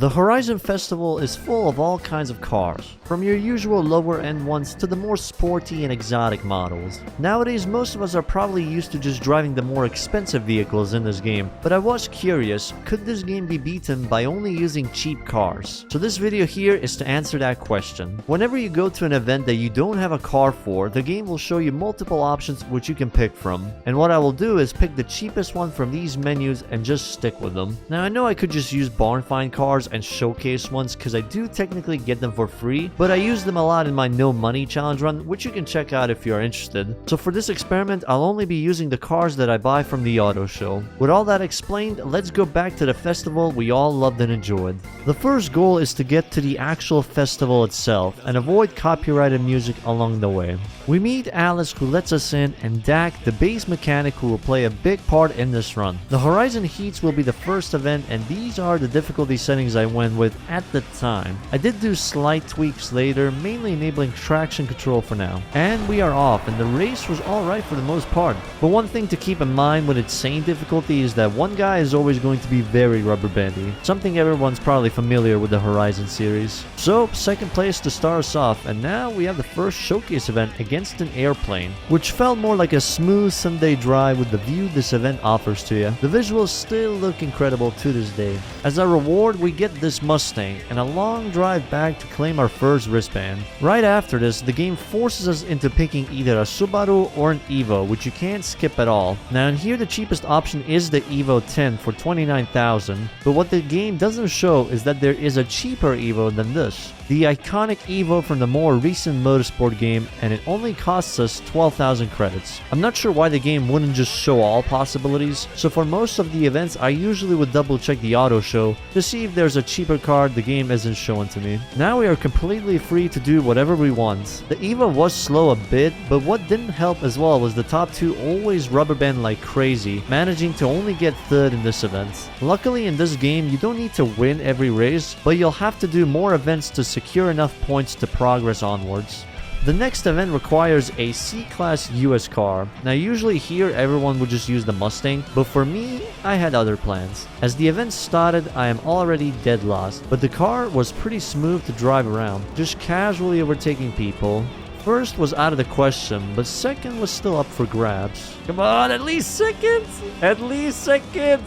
The Horizon Festival is full of all kinds of cars, from your usual lower end ones to the more sporty and exotic models. Nowadays, most of us are probably used to just driving the more expensive vehicles in this game, but I was curious, could this game be beaten by only using cheap cars? So this video here is to answer that question. Whenever you go to an event that you don't have a car for, the game will show you multiple options which you can pick from. And what I will do is pick the cheapest one from these menus and just stick with them. Now I know I could just use Find cars and showcase ones because I do technically get them for free, but I use them a lot in my no money challenge run, which you can check out if you are interested. So for this experiment, I'll only be using the cars that I buy from the auto show. With all that explained, let's go back to the festival we all loved and enjoyed. The first goal is to get to the actual festival itself and avoid copyrighted music along the way. We meet Alice, who lets us in, and Dak, the base mechanic, who will play a big part in this run. The Horizon Heats will be the first event, and these are the difficulty settings I went with at the time. I did do slight tweaks later, mainly enabling traction control for now. And we are off, and the race was alright for the most part. But one thing to keep in mind with insane difficulty is that one guy is always going to be very rubber bandy, something everyone's probably familiar with the Horizon series. So, second place to start us off, and now we have the first showcase event against an airplane, which felt more like a smooth Sunday drive with the view this event offers to you. The visuals still look incredible to this day. As a reward, we get this Mustang and a long drive back to claim our first wristband. Right after this, the game forces us into picking either a Subaru or an Evo, which you can't skip at all. Now in here, the cheapest option is the Evo 10 for $29,000, but what the game doesn't show is that there is a cheaper Evo than this. The iconic Evo from the more recent motorsport game, and it only costs us 12,000 credits. I'm not sure why the game wouldn't just show all possibilities, so for most of the events I usually would double check the auto show to see if there's a cheaper card the game isn't showing to me. Now we are completely free to do whatever we want. The Evo was slow a bit, but what didn't help as well was the top two always rubber band like crazy, managing to only get third in this event. Luckily in this game you don't need to win every race, but you'll have to do more events to secure enough points to progress onwards. The next event requires a C-Class US car. Now usually here everyone would just use the Mustang, but for me, I had other plans. As the event started, I am already dead lost, but the car was pretty smooth to drive around, just casually overtaking people. First was out of the question, but second was still up for grabs. Come on, at least second! At least second!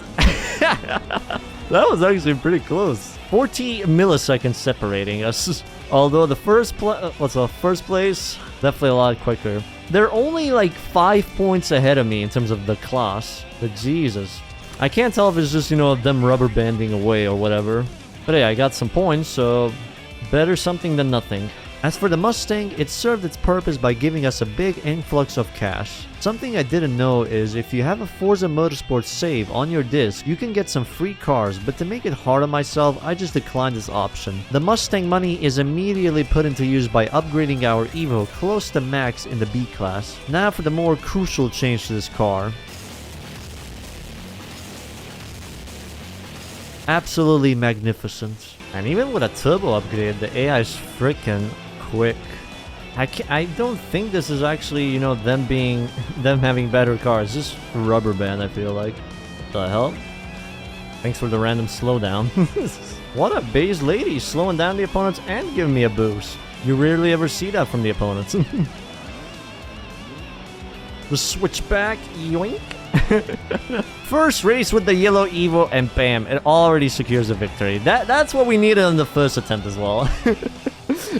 That was actually pretty close. 40 milliseconds separating us. Although the first place, definitely a lot quicker. They're only like 5 points ahead of me in terms of the class. But Jesus. I can't tell if it's just, them rubber banding away or whatever. But hey, I got some points, so better something than nothing. As for the Mustang, it served its purpose by giving us a big influx of cash. Something I didn't know is if you have a Forza Motorsport save on your disc, you can get some free cars, but to make it hard on myself, I just declined this option. The Mustang money is immediately put into use by upgrading our Evo close to max in the B class. Now for the more crucial change to this car. Absolutely magnificent. And even with a turbo upgrade, the AI is freaking quick. I don't think this is actually, them having better cars. Just rubber band, I feel like. What the hell? Thanks for the random slowdown. What a base lady, slowing down the opponents and giving me a boost. You rarely ever see that from the opponents. The switchback, yoink. First race with the yellow Evo and bam, it already secures a victory. That's what we needed on the first attempt as well.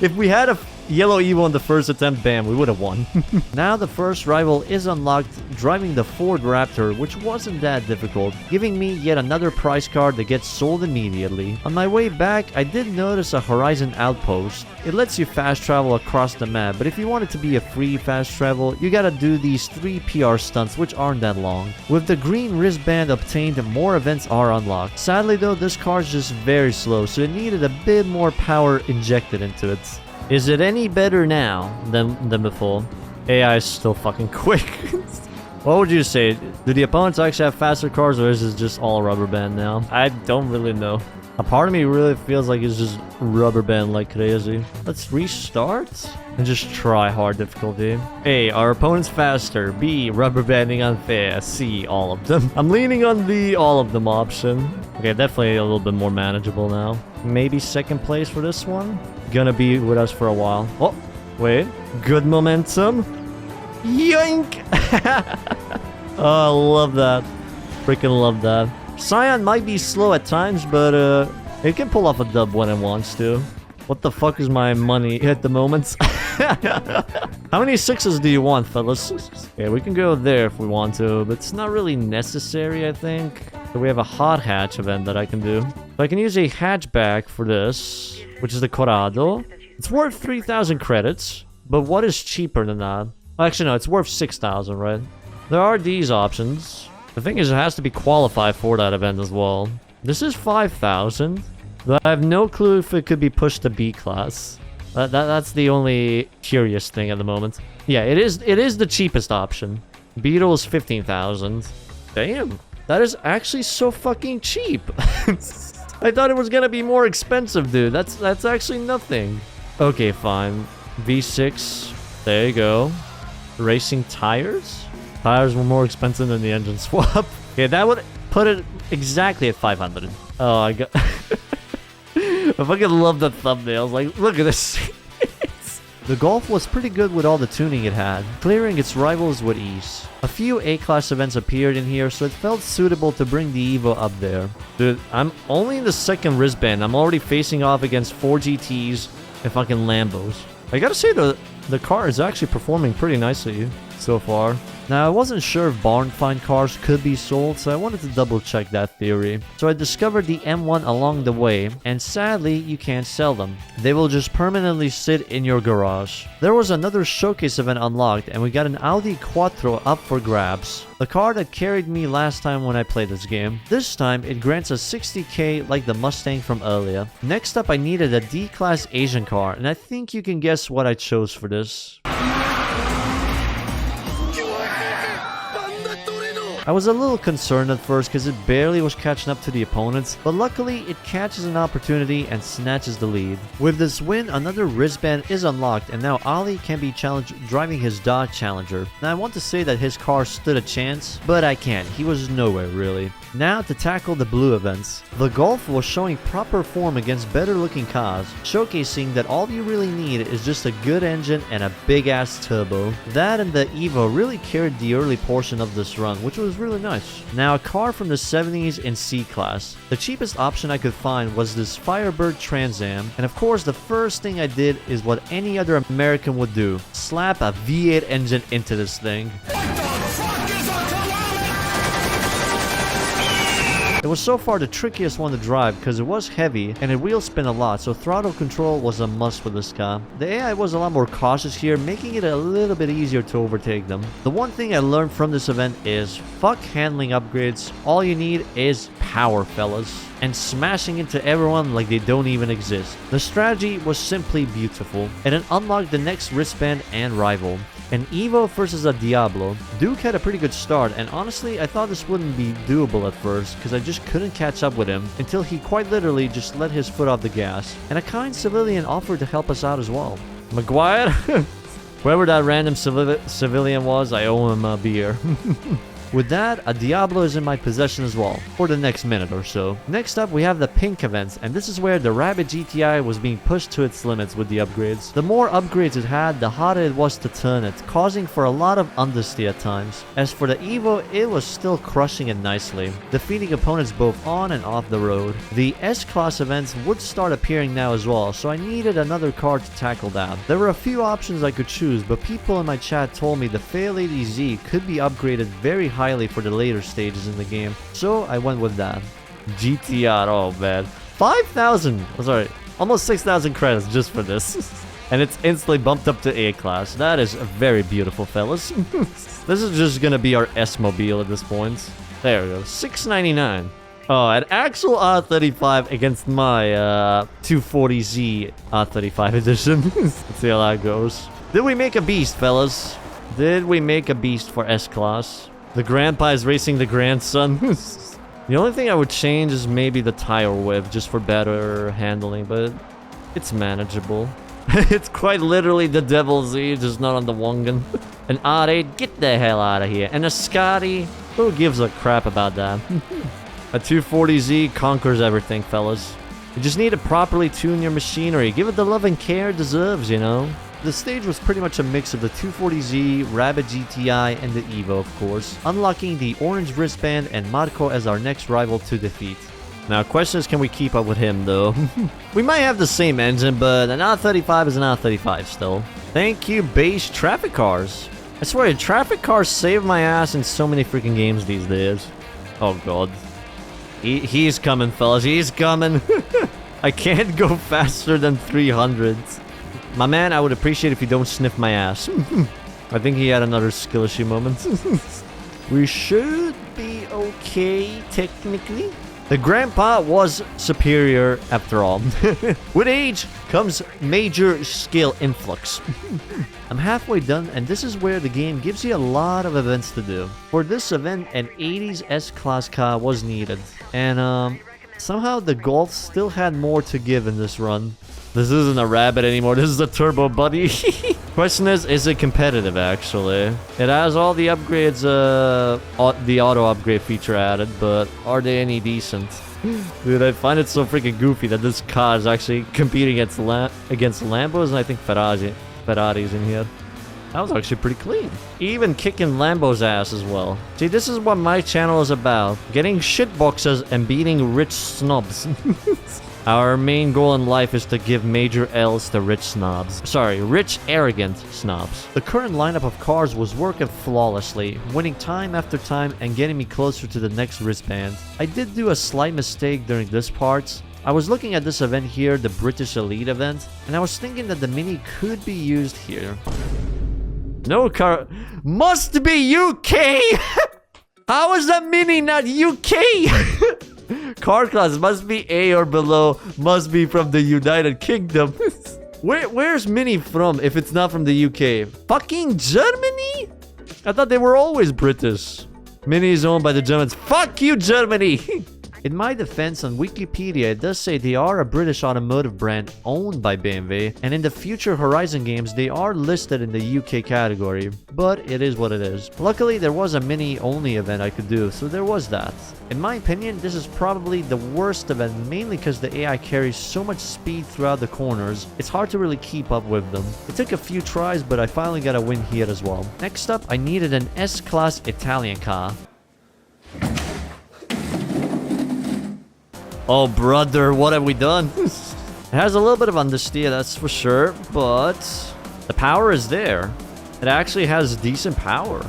If we had a yellow Evo on the first attempt, bam, we would have won. Now the first rival is unlocked, driving the Ford Raptor, which wasn't that difficult, giving me yet another prize card that gets sold immediately. On my way back, I did notice a Horizon outpost. It lets you fast travel across the map, but if you want it to be a free fast travel, you gotta do these 3 PR stunts, which aren't that long. With the green wristband obtained, more events are unlocked. Sadly though, this car is just very slow, so it needed a bit more power injected into it. Is it any better now than before? AI is still fucking quick. What would you say? Do the opponents actually have faster cars, or is it just all rubber band now? I don't really know. A part of me really feels like it's just rubber band like crazy. Let's restart and just try hard difficulty. A, our opponent's faster. B, rubber banding unfair. C, all of them. I'm leaning on the all of them option. Okay, definitely a little bit more manageable now. Maybe second place for this one. Gonna be with us for a while. Oh, wait. Good momentum. Yoink! Oh, I love that. Freaking love that. Scion might be slow at times, but it can pull off a dub when it wants to. What the fuck is my money at the moment? How many sixes do you want, fellas? Yeah, we can go there if we want to, but it's not really necessary, I think. So we have a hot hatch event that I can do. So I can use a hatchback for this, which is the Corrado. It's worth 3,000 credits, but what is cheaper than that? Actually, no, it's worth 6,000, right? There are these options. The thing is, it has to be qualified for that event as well. This is 5,000. But I have no clue if it could be pushed to B class. That's the only curious thing at the moment. Yeah, it is the cheapest option. Beetle is 15,000. Damn. That is actually so fucking cheap. I thought it was gonna be more expensive, dude. That's actually nothing. Okay, fine. V6. There you go. Racing tires? Tires were more expensive than the engine swap. Okay, that would put it exactly at 500. Oh, I got... I fucking love the thumbnails. Like, look at this. The Golf was pretty good with all the tuning it had, clearing its rivals with ease. A few A-class events appeared in here, so it felt suitable to bring the Evo up there. Dude, I'm only in the second wristband. I'm already facing off against 4 GTs and fucking Lambos. I gotta say, the car is actually performing pretty nicely so far. Now, I wasn't sure if barn find cars could be sold, so I wanted to double check that theory. So I discovered the M1 along the way, and sadly, you can't sell them. They will just permanently sit in your garage. There was another showcase event unlocked, and we got an Audi Quattro up for grabs. The car that carried me last time when I played this game. This time, it grants a 60k like the Mustang from earlier. Next up, I needed a D-Class Asian car, and I think you can guess what I chose for this. I was a little concerned at first because it barely was catching up to the opponents, but luckily it catches an opportunity and snatches the lead. With this win, another wristband is unlocked and now Ali can be challenged driving his Dodge Challenger. Now I want to say that his car stood a chance, but I can't. He was nowhere really. Now to tackle the blue events. The Golf was showing proper form against better looking cars, showcasing that all you really need is just a good engine and a big ass turbo. That and the Evo really carried the early portion of this run, which was really nice. Now a car from the 70s in C class. The cheapest option I could find was this Firebird Trans Am, and of course the first thing I did is what any other American would do. Slap a V8 engine into this thing. It was so far the trickiest one to drive because it was heavy and it wheel spin a lot, so throttle control was a must for this car. The AI was a lot more cautious here, making it a little bit easier to overtake them. The one thing I learned from this event is fuck handling upgrades. All you need is power, fellas, and smashing into everyone like they don't even exist. The strategy was simply beautiful, and it unlocked the next wristband and rival. An Evo versus a Diablo. Duke had a pretty good start, and honestly, I thought this wouldn't be doable at first, because I just couldn't catch up with him until he quite literally just let his foot off the gas. And a kind civilian offered to help us out as well. Maguire? Whoever that random civilian was, I owe him a beer. With that, a Diablo is in my possession as well, for the next minute or so. Next up, we have the pink events, and this is where the Rabbit GTI was being pushed to its limits with the upgrades. The more upgrades it had, the harder it was to turn it, causing for a lot of understeer at times. As for the Evo, it was still crushing it nicely, defeating opponents both on and off the road. The S-Class events would start appearing now as well, so I needed another car to tackle that. There were a few options I could choose, but people in my chat told me the Fairlady Z could be upgraded very highly for the later stages in the game, so I went with that. GTR, oh man, 5,000, oh, sorry, almost 6,000 credits just for this. And it's instantly bumped up to A class. That is very beautiful, fellas. This is just gonna be our S-mobile at this point. There we go, 699. Oh, an actual R35 against my 240Z R35 edition. Let's see how that goes. Did we make a beast, fellas? Did we make a beast for S-Class? The grandpa is racing the grandson. The only thing I would change is maybe the tire whip, just for better handling, but it's manageable. It's quite literally the Devil Z, just not on the Wongan. An R8, get the hell out of here. And a Scotty, who gives a crap about that? A 240Z conquers everything, fellas. You just need to properly tune your machinery. Give it the love and care it deserves, you know? The stage was pretty much a mix of the 240Z, Rabbit GTI, and the Evo, of course, unlocking the orange wristband and Marco as our next rival to defeat. Now, question is, can we keep up with him, though? We might have the same engine, but an R35 is an R35 still. Thank you, base traffic cars. I swear, traffic cars save my ass in so many freaking games these days. Oh, God. He's coming, fellas. He's coming. I can't go faster than 300. My man, I would appreciate if you don't sniff my ass. I think he had another skill issue moment. We should be okay, technically. The grandpa was superior after all. With age comes major skill influx. I'm halfway done, and this is where the game gives you a lot of events to do. For this event, an 80s S-Class car was needed. And somehow the Golf still had more to give in this run. This isn't a Rabbit anymore, this is a Turbo Buddy. Question is it competitive actually? It has all the upgrades, the auto upgrade feature added, but are they any decent? Dude, I find it so freaking goofy that this car is actually competing against Lambos, and I think Ferraris in here. That was actually pretty clean. Even kicking Lambo's ass as well. See, this is what my channel is about. Getting shitboxes and beating rich snobs. Our main goal in life is to give major L's to rich snobs. Sorry, rich, arrogant snobs. The current lineup of cars was working flawlessly, winning time after time and getting me closer to the next wristband. I did do a slight mistake during this part. I was looking at this event here, the British Elite event, and I was thinking that the Mini could be used here. No car... Must be UK! How is that Mini not UK? Car class must be A or below, must be from the United Kingdom. Where's Mini from if it's not from the UK? Fucking Germany? I thought they were always British. Mini is owned by the Germans. Fuck you, Germany! In my defense, on Wikipedia, it does say they are a British automotive brand owned by BMW, and in the future Horizon games, they are listed in the UK category, but it is what it is. Luckily, there was a Mini-only event I could do, so there was that. In my opinion, this is probably the worst event, mainly because the AI carries so much speed throughout the corners, it's hard to really keep up with them. It took a few tries, but I finally got a win here as well. Next up, I needed an S-Class Italian car. Oh, brother, what have we done? It has a little bit of understeer, that's for sure, but the power is there. It actually has decent power.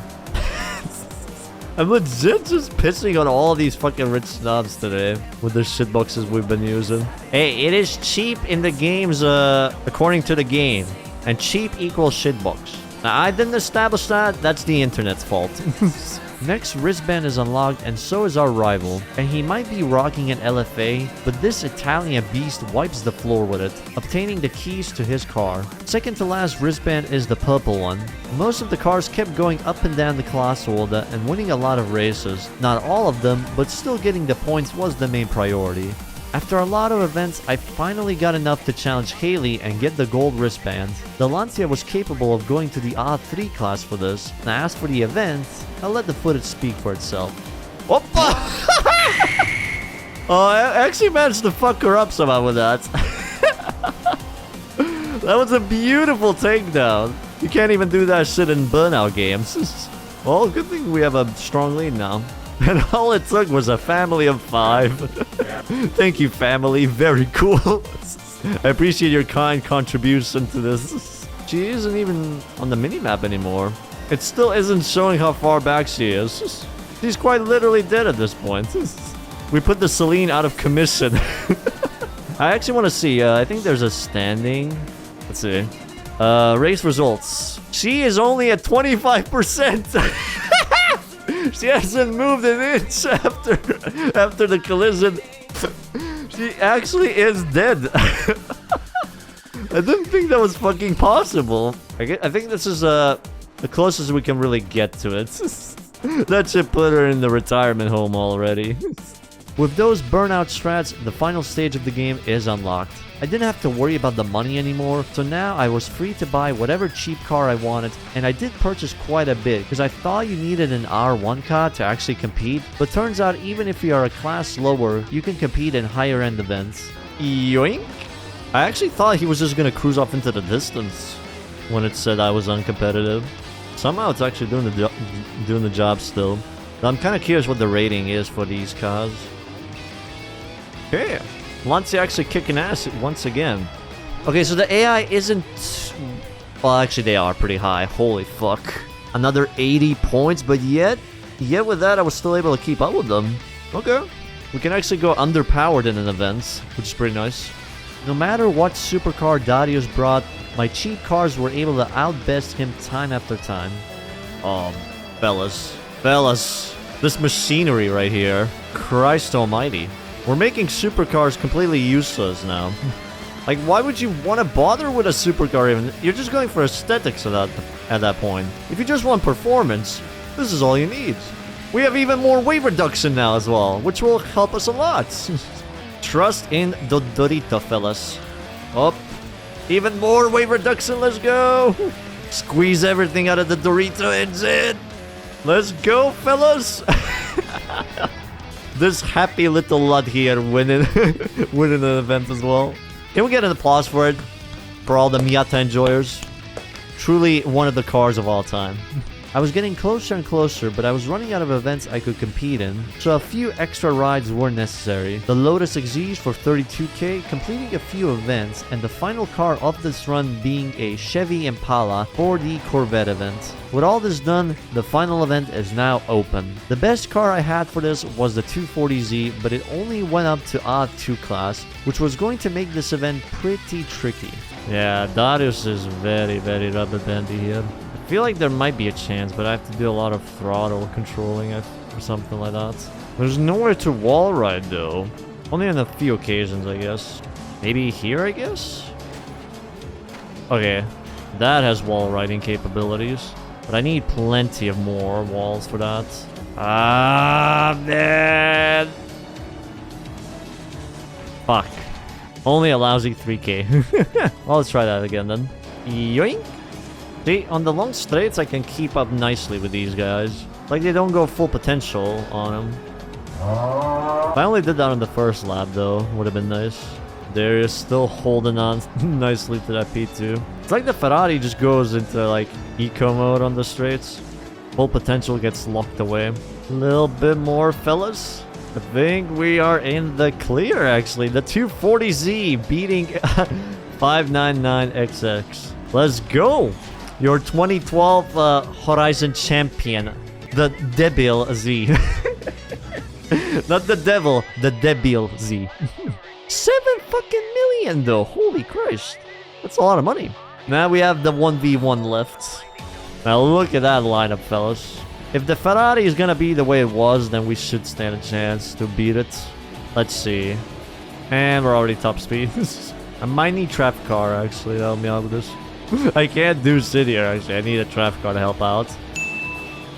I'm legit just pissing on all these fucking rich snobs today with the shitboxes we've been using. Hey, it is cheap in the games, according to the game. And cheap equals shitbox. Now, I didn't establish that. That's the internet's fault. Next wristband is unlocked, and so is our rival. And he might be rocking an LFA, but this Italian beast wipes the floor with it, obtaining the keys to his car. Second to last wristband is the purple one. Most of the cars kept going up and down the class order and winning a lot of races. Not all of them, but still getting the points was the main priority. After a lot of events, I finally got enough to challenge Haley and get the gold wristband. The Lancia was capable of going to the R3 class for this. Now as for the event, I'll let the footage speak for itself. Oppa! Oh, I actually managed to fuck her up somehow with that. That was a beautiful takedown. You can't even do that shit in Burnout games. Well, good thing we have a strong lead now. And all it took was a family of 5. Thank you, family. Very cool. I appreciate your kind contribution to this. She isn't even on the minimap anymore. It still isn't showing how far back she is. She's quite literally dead at this point. We put the Celine out of commission. I actually want to see. I think there's a standing. Let's see. Race results. She is only at 25%. She hasn't moved an inch after the collision. She actually is dead. I didn't think that was fucking possible. I think this is the closest we can really get to it. That should put her in the retirement home already. With those burnout strats, the final stage of the game is unlocked. I didn't have to worry about the money anymore, so now I was free to buy whatever cheap car I wanted, and I did purchase quite a bit because I thought you needed an R1 car to actually compete, but turns out even if you are a class lower, you can compete in higher end events. Yoink! I actually thought he was just gonna cruise off into the distance when it said I was uncompetitive. Somehow it's actually doing the job still. I'm kind of curious what the rating is for these cars. Okay, Lancia actually kicking ass once again. Okay, so the AI isn't... Well, actually they are pretty high. Holy fuck. Another 80 points, but yet with that I was still able to keep up with them. Okay. We can actually go underpowered in an event, which is pretty nice. No matter what supercar Darius brought, my cheap cars were able to outbest him time after time. Oh, fellas. This machinery right here. Christ almighty. We're making supercars completely useless now. Like, why would you want to bother with a supercar even? You're just going for aesthetics at that point. If you just want performance, this is all you need. We have even more weight reduction now as well, which will help us a lot. Trust in the Dorito, fellas. Up. Even more weight reduction, let's go. Squeeze everything out of the Dorito engine. Let's go, fellas. This happy little lad here winning an event as well. Can we get an applause for it? For all the Miata enjoyers? Truly one of the cars of all time. I was getting closer and closer, but I was running out of events I could compete in, so a few extra rides were necessary. The Lotus Exige for 32k, completing a few events, and the final car of this run being a Chevy Impala for the Corvette event. With all this done, the final event is now open. The best car I had for this was the 240Z, but it only went up to odd 2 class, which was going to make this event pretty tricky. Yeah, Darius is very, very rubber bandy here. I feel like there might be a chance, but I have to do a lot of throttle controlling or something like that. There's nowhere to wall ride though. Only on a few occasions, I guess. Maybe here, I guess? Okay, that has wall riding capabilities. But I need plenty of more walls for that. Ah, man! Fuck. Only a lousy 3k. Well, let's try that again then. Yoink! See, on the long straights, I can keep up nicely with these guys. Like, they don't go full potential on them. If I only did that on the first lap, though, would have been nice. They're still holding on nicely to that P2. It's like the Ferrari just goes into, like, eco mode on the straights. Full potential gets locked away. A little bit more, fellas. I think we are in the clear, actually. The 240Z beating 599XX. Let's go! Your 2012 Horizon champion, the Debil Z. Not the devil, the Debil Z. 7 fucking million though, holy Christ. That's a lot of money. Now we have the 1v1 left. Now look at that lineup, fellas. If the Ferrari is gonna be the way it was, then we should stand a chance to beat it. Let's see. And we're already top speed. I might need traffic car actually to help me out with this. I can't do city here actually, I need a traffic car to help out.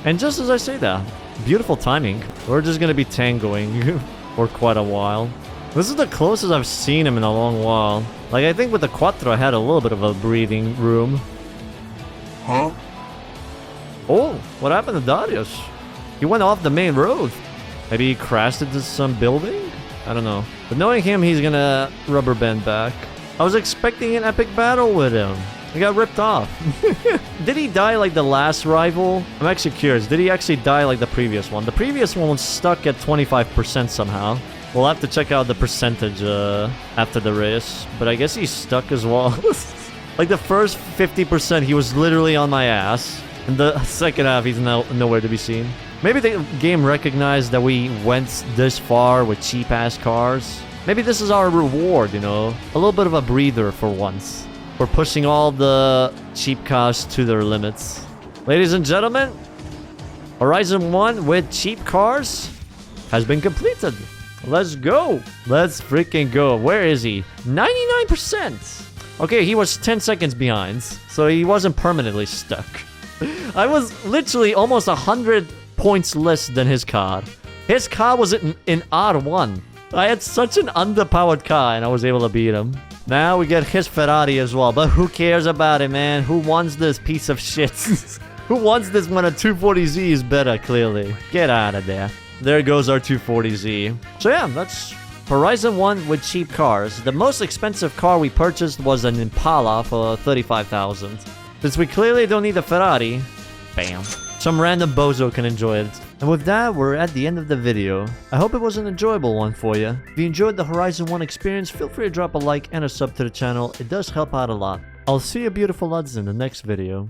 And just as I say that, beautiful timing. We're just gonna be tangoing for quite a while. This is the closest I've seen him in a long while. Like, I think with the Quattro I had a little bit of a breathing room. Huh? Oh, what happened to Darius? He went off the main road. Maybe he crashed into some building? I don't know. But knowing him, he's gonna rubber band back. I was expecting an epic battle with him. He got ripped off. Did he die like the last rival? I'm actually curious. Did he actually die like the previous one? The previous one was stuck at 25% somehow. We'll have to check out the percentage after the race. But I guess he's stuck as well. Like the first 50%, he was literally on my ass. And the second half, he's nowhere to be seen. Maybe the game recognized that we went this far with cheap-ass cars. Maybe this is our reward, you know? A little bit of a breather for once. We're pushing all the cheap cars to their limits. Ladies and gentlemen, Horizon 1 with cheap cars has been completed. Let's go. Let's freaking go. Where is he? 99%. Okay, he was 10 seconds behind, so he wasn't permanently stuck. I was literally almost 100 points less than his car. His car was in R1. I had such an underpowered car, and I was able to beat him. Now we get his Ferrari as well, but who cares about it, man? Who wants this piece of shit? Who wants this when a 240Z is better, clearly? Get out of there. There goes our 240Z. So yeah, that's Horizon 1 with cheap cars. The most expensive car we purchased was an Impala for $35,000. Since we clearly don't need a Ferrari, bam. Some random bozo can enjoy it. And with that, we're at the end of the video. I hope it was an enjoyable one for you. If you enjoyed the Horizon 1 experience, feel free to drop a like and a sub to the channel. It does help out a lot. I'll see you beautiful lads in the next video.